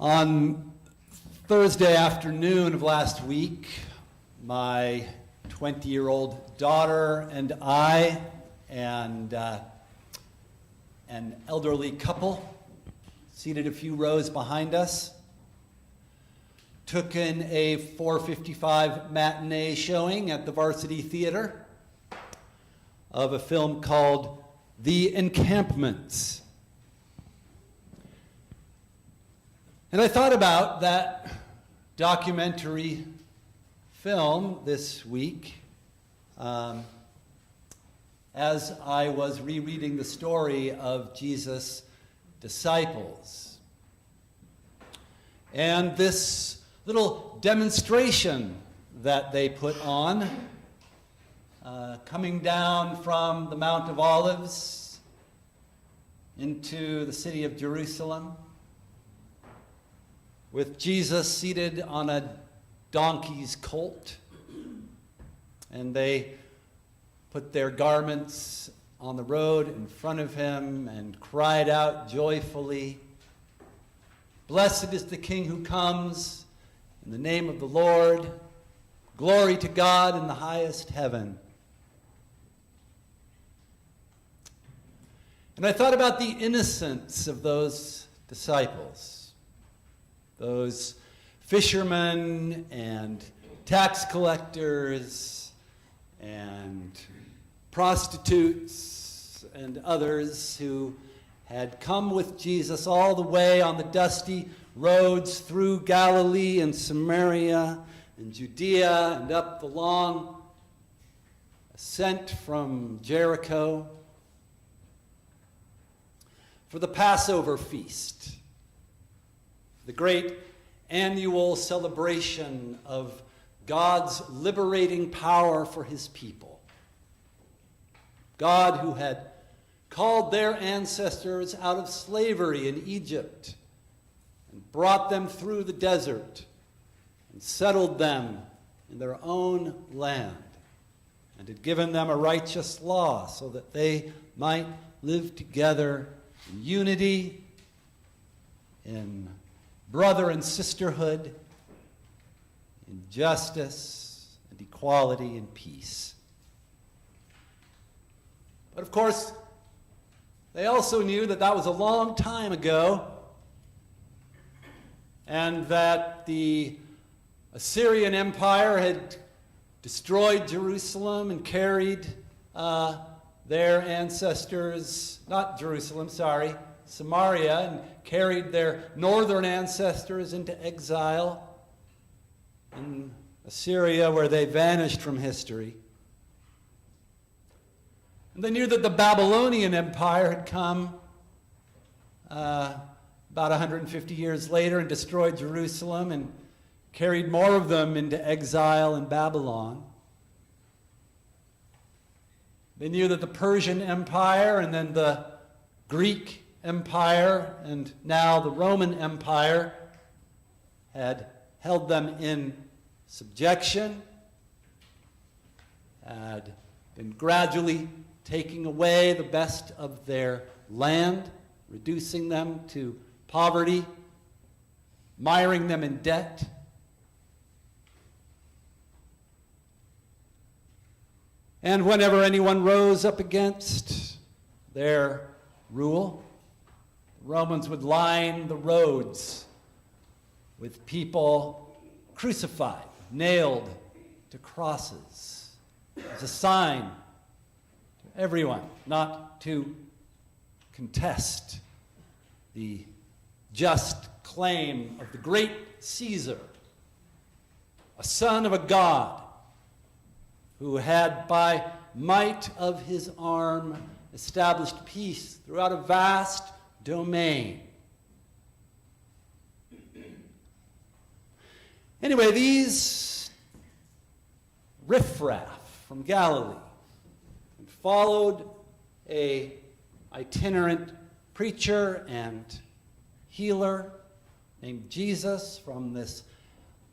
On Thursday afternoon of last week, my 20-year-old daughter and I and an elderly couple seated a few rows behind us took in a 4:55 matinee showing at the Varsity Theater of a film called The Encampments. And I thought about that documentary film this week as I was rereading the story of Jesus' disciples. And this little demonstration that they put on, coming down from the Mount of Olives into the city of Jerusalem, with Jesus seated on a donkey's colt, and they put their garments on the road in front of him and cried out joyfully, "Blessed is the King who comes in the name of the Lord. Glory to God in the highest heaven." And I thought about the innocence of those disciples, those fishermen and tax collectors and prostitutes and others who had come with Jesus all the way on the dusty roads through Galilee and Samaria and Judea and up the long ascent from Jericho for the Passover feast, the great annual celebration of God's liberating power for his people. God who had called their ancestors out of slavery in Egypt and brought them through the desert and settled them in their own land and had given them a righteous law so that they might live together in unity, in brother and sisterhood, in justice and equality and peace. But of course, they also knew that that was a long time ago, and that the Assyrian Empire had destroyed Jerusalem and carried their ancestors, Samaria, and carried their northern ancestors into exile in Assyria, where they vanished from history. And they knew that the Babylonian Empire had come about 150 years later and destroyed Jerusalem and carried more of them into exile in Babylon. They knew that the Persian Empire and then the Greek Empire and now the Roman Empire had held them in subjection, had been gradually taking away the best of their land, reducing them to poverty, miring them in debt. And whenever anyone rose up against their rule, the Romans would line the roads with people crucified, nailed to crosses, as a sign to everyone not to contest the just claim of the great Caesar, a son of a god who had by might of his arm established peace throughout a vast domain. Anyway, these riffraff from Galilee followed a itinerant preacher and healer named Jesus from this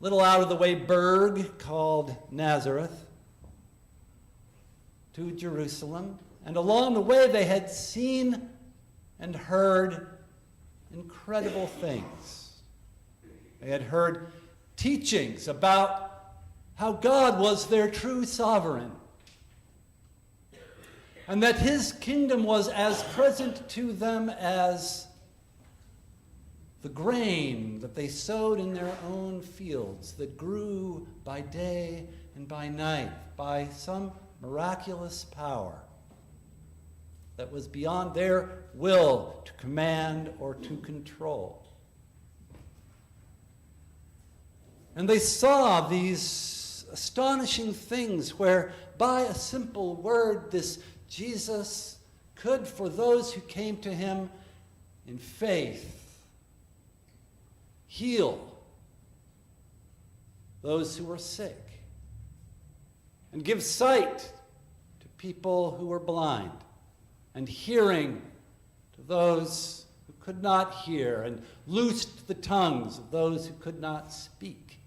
little out-of-the-way burg called Nazareth to Jerusalem. And along the way, they had seen and heard incredible things. They had heard teachings about how God was their true sovereign, and that his kingdom was as present to them as the grain that they sowed in their own fields, that grew by day and by night by some miraculous power that was beyond their will to command or to control. And they saw these astonishing things where by a simple word this Jesus could, for those who came to him in faith, heal those who were sick and give sight to people who were blind and hearing to those who could not hear and loosed the tongues of those who could not speak.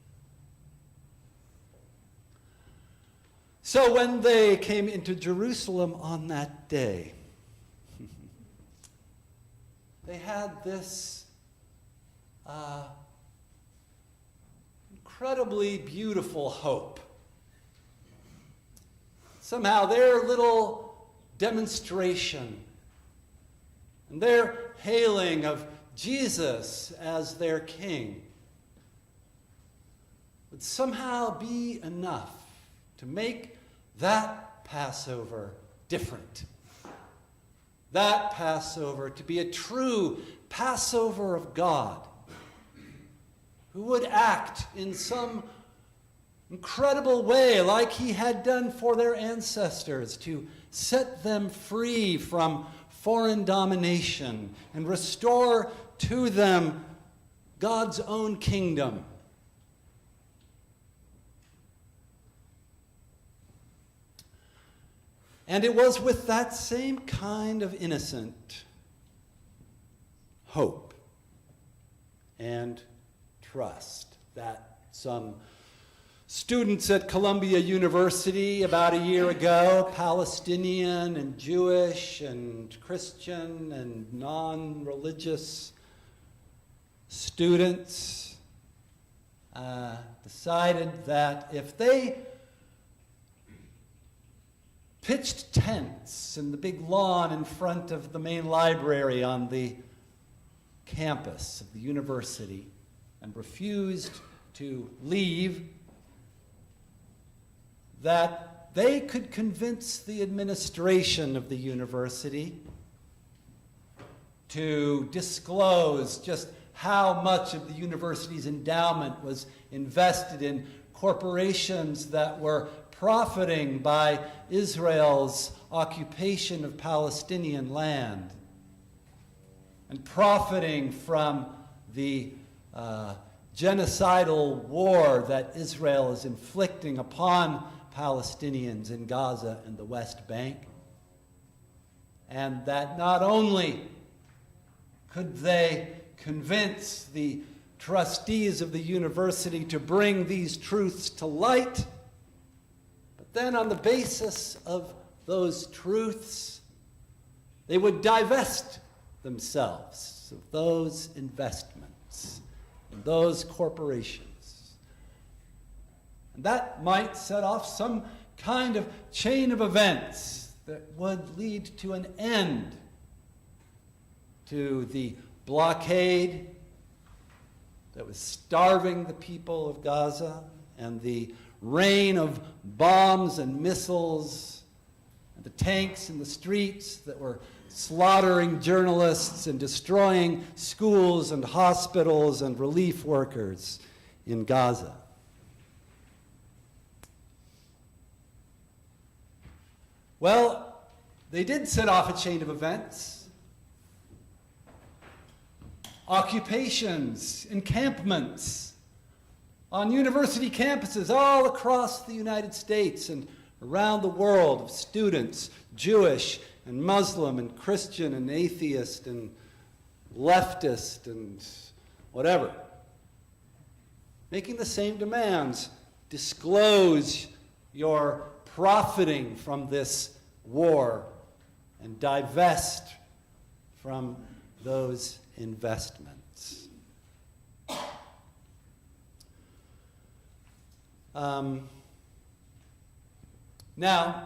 So when they came into Jerusalem on that day, they had this incredibly beautiful hope. Somehow their little demonstration and their hailing of Jesus as their king would somehow be enough to make that Passover different. That Passover to be a true Passover of God, who would act in some incredible way like he had done for their ancestors to set them free from foreign domination and restore to them God's own kingdom. And it was with that same kind of innocent hope and trust that some students at Columbia University about a year ago, Palestinian and Jewish and Christian and non-religious students, decided that if they pitched tents in the big lawn in front of the main library on the campus of the university and refused to leave, that they could convince the administration of the university to disclose just how much of the university's endowment was invested in corporations that were profiting by Israel's occupation of Palestinian land and profiting from the genocidal war that Israel is inflicting upon Palestinians in Gaza and the West Bank. And that not only could they convince the trustees of the university to bring these truths to light, but then on the basis of those truths, they would divest themselves of those investments and those corporations. And that might set off some kind of chain of events that would lead to an end to the blockade that was starving the people of Gaza and the rain of bombs and missiles and the tanks in the streets that were slaughtering journalists and destroying schools and hospitals and relief workers in Gaza. Well, they did set off a chain of events. Occupations, encampments on university campuses all across the United States and around the world of students, Jewish and Muslim and Christian and atheist and leftist and whatever, making the same demands. Disclose your profiting from this war and divest from those investments. Now,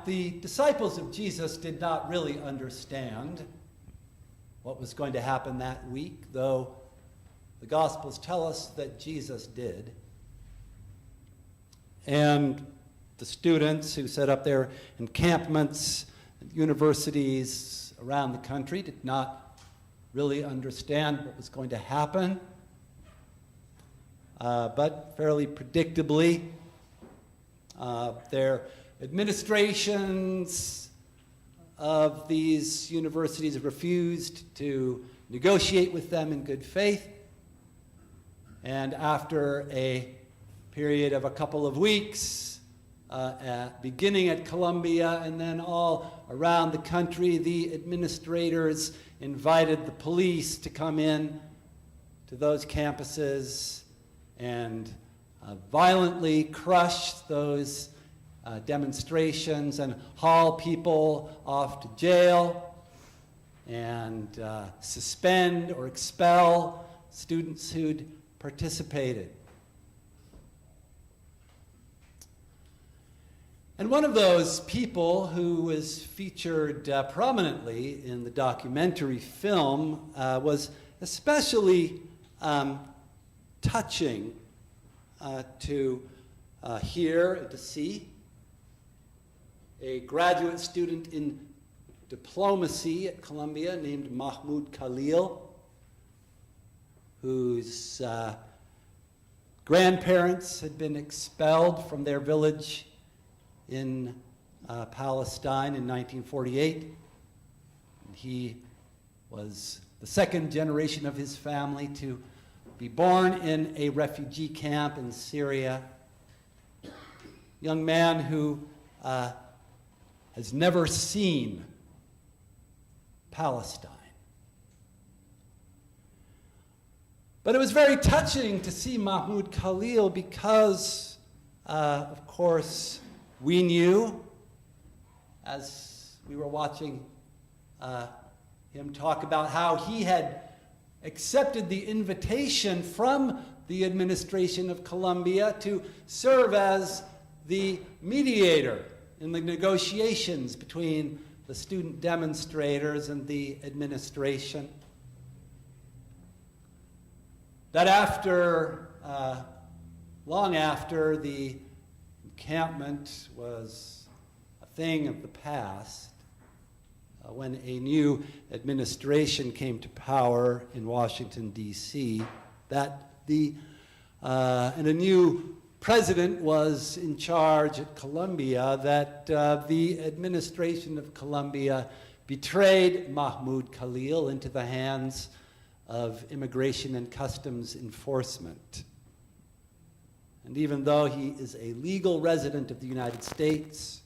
the disciples of Jesus did not really understand what was going to happen that week, though the Gospels tell us that Jesus did. And the students who set up their encampments at universities around the country did not really understand what was going to happen. But fairly predictably, their administrations of these universities refused to negotiate with them in good faith. And after a period of a couple of weeks, beginning at Columbia and then all around the country, the administrators invited the police to come in to those campuses and violently crush those demonstrations and haul people off to jail and suspend or expel students who'd participated. And one of those people who was featured prominently in the documentary film was especially touching to hear and to see. A graduate student in diplomacy at Columbia named Mahmoud Khalil, whose grandparents had been expelled from their village in Palestine in 1948. He was the second generation of his family to be born in a refugee camp in Syria. Young man who has never seen Palestine. But it was very touching to see Mahmoud Khalil because, of course, we knew, as we were watching him talk about how he had accepted the invitation from the administration of Columbia to serve as the mediator in the negotiations between the student demonstrators and the administration. That after, long after the encampment was a thing of the past, when a new administration came to power in Washington, D.C., and a new president was in charge at Columbia, that the administration of Columbia betrayed Mahmoud Khalil into the hands of Immigration and Customs Enforcement. And even though he is a legal resident of the United States,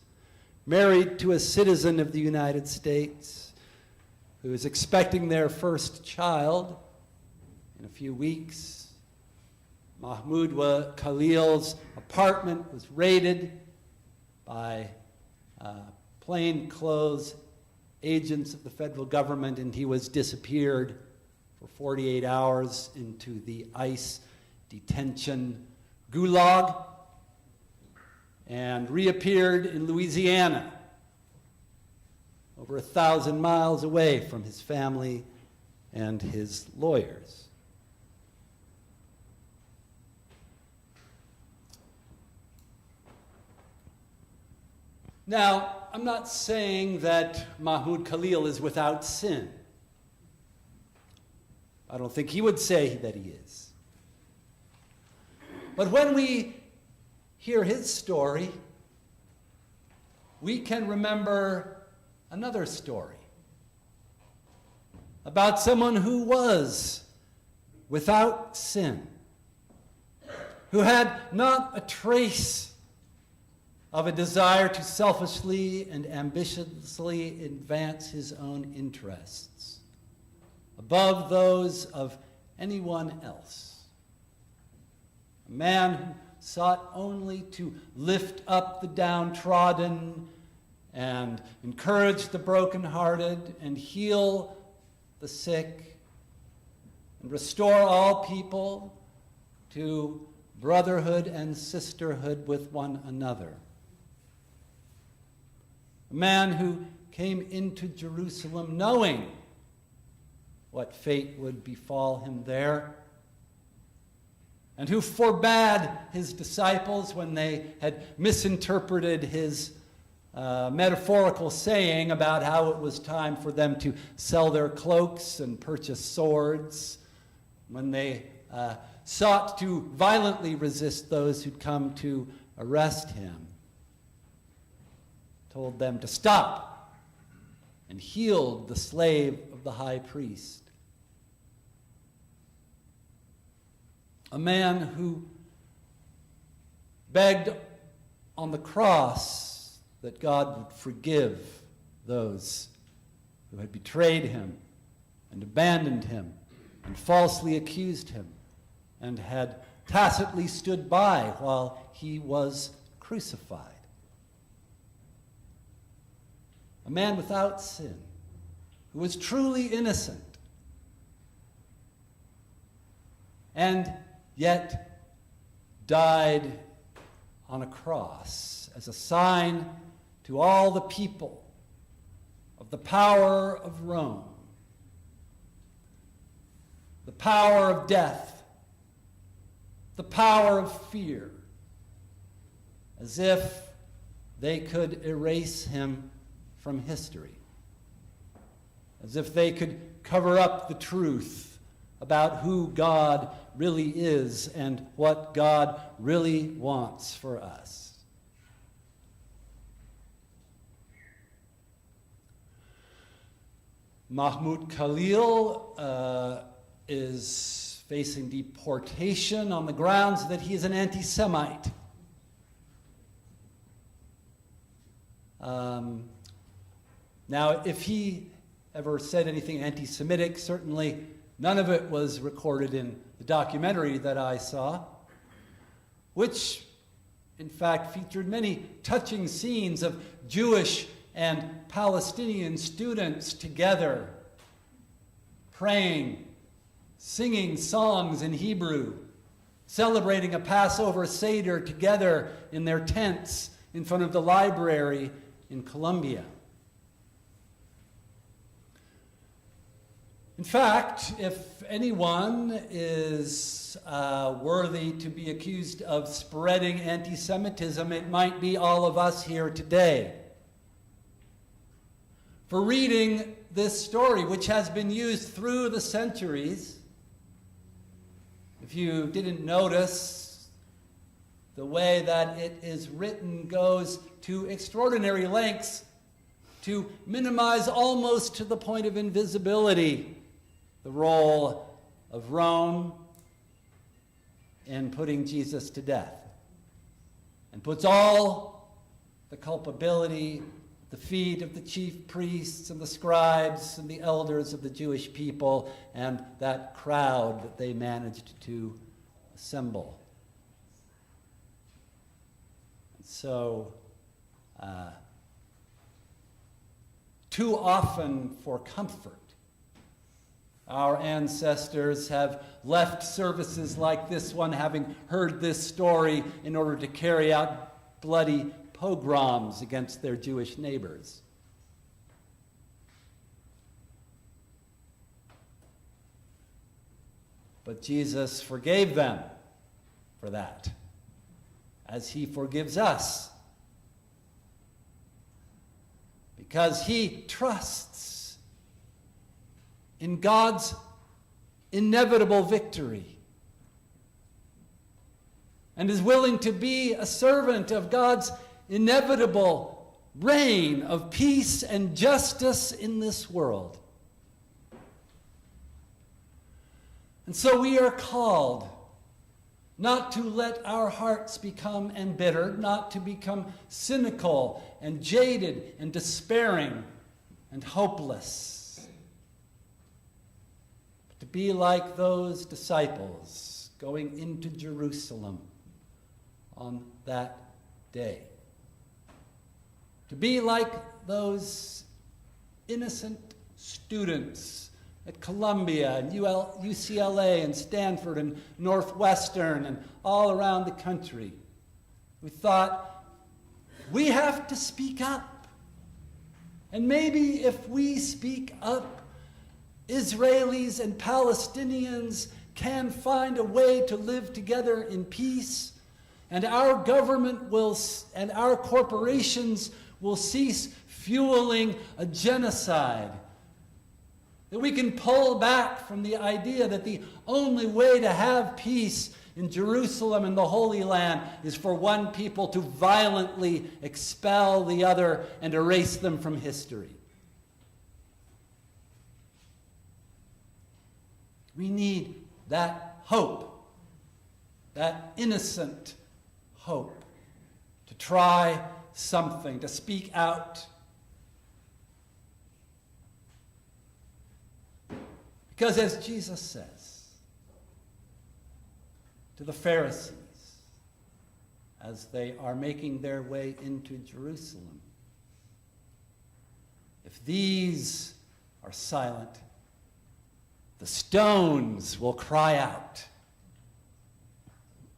married to a citizen of the United States, who is expecting their first child in a few weeks, Mahmoud Khalil's apartment was raided by plainclothes agents of the federal government, and he was disappeared for 48 hours into the ICE detention gulag and reappeared in Louisiana, over 1,000 miles away from his family and his lawyers. Now, I'm not saying that Mahmoud Khalil is without sin. I don't think he would say that he is. But when we hear his story, we can remember another story about someone who was without sin, who had not a trace of a desire to selfishly and ambitiously advance his own interests above those of anyone else. A man who sought only to lift up the downtrodden and encourage the brokenhearted and heal the sick and restore all people to brotherhood and sisterhood with one another. A man who came into Jerusalem knowing what fate would befall him there, and who forbade his disciples when they had misinterpreted his metaphorical saying about how it was time for them to sell their cloaks and purchase swords, when they sought to violently resist those who'd come to arrest him. Told them to stop, and healed the slave of the high priest. A man who begged on the cross that God would forgive those who had betrayed him and abandoned him and falsely accused him and had tacitly stood by while he was crucified. A man without sin, who was truly innocent, and yet died on a cross as a sign to all the people of the power of Rome, the power of death, the power of fear, as if they could erase him from history, as if they could cover up the truth about who God really is and what God really wants for us. Mahmoud Khalil is facing deportation on the grounds that he is an anti-Semite. Now, if he ever said anything anti-Semitic, certainly none of it was recorded in the documentary that I saw, which, in fact, featured many touching scenes of Jewish and Palestinian students together, praying, singing songs in Hebrew, celebrating a Passover Seder together in their tents in front of the library in Columbia. In fact, if anyone is worthy to be accused of spreading anti-Semitism, it might be all of us here today. For reading this story, which has been used through the centuries, if you didn't notice, the way that it is written goes to extraordinary lengths to minimize almost to the point of invisibility the role of Rome in putting Jesus to death, and puts all the culpability at the feet of the chief priests and the scribes and the elders of the Jewish people and that crowd that they managed to assemble. And so, too often for comfort, our ancestors have left services like this one, having heard this story, in order to carry out bloody pogroms against their Jewish neighbors. But Jesus forgave them for that, as he forgives us, because he trusts in God's inevitable victory and is willing to be a servant of God's inevitable reign of peace and justice in this world. And so we are called not to let our hearts become embittered, not to become cynical and jaded and despairing and hopeless, to be like those disciples going into Jerusalem on that day. To be like those innocent students at Columbia and UCLA and Stanford and Northwestern and all around the country. We thought, we have to speak up. And maybe if we speak up, Israelis and Palestinians can find a way to live together in peace, and our government and our corporations will cease fueling a genocide. That we can pull back from the idea that the only way to have peace in Jerusalem and the Holy Land is for one people to violently expel the other and erase them from history. We need that hope, that innocent hope, to try something, to speak out. Because as Jesus says to the Pharisees as they are making their way into Jerusalem, if these are silent, the stones will cry out.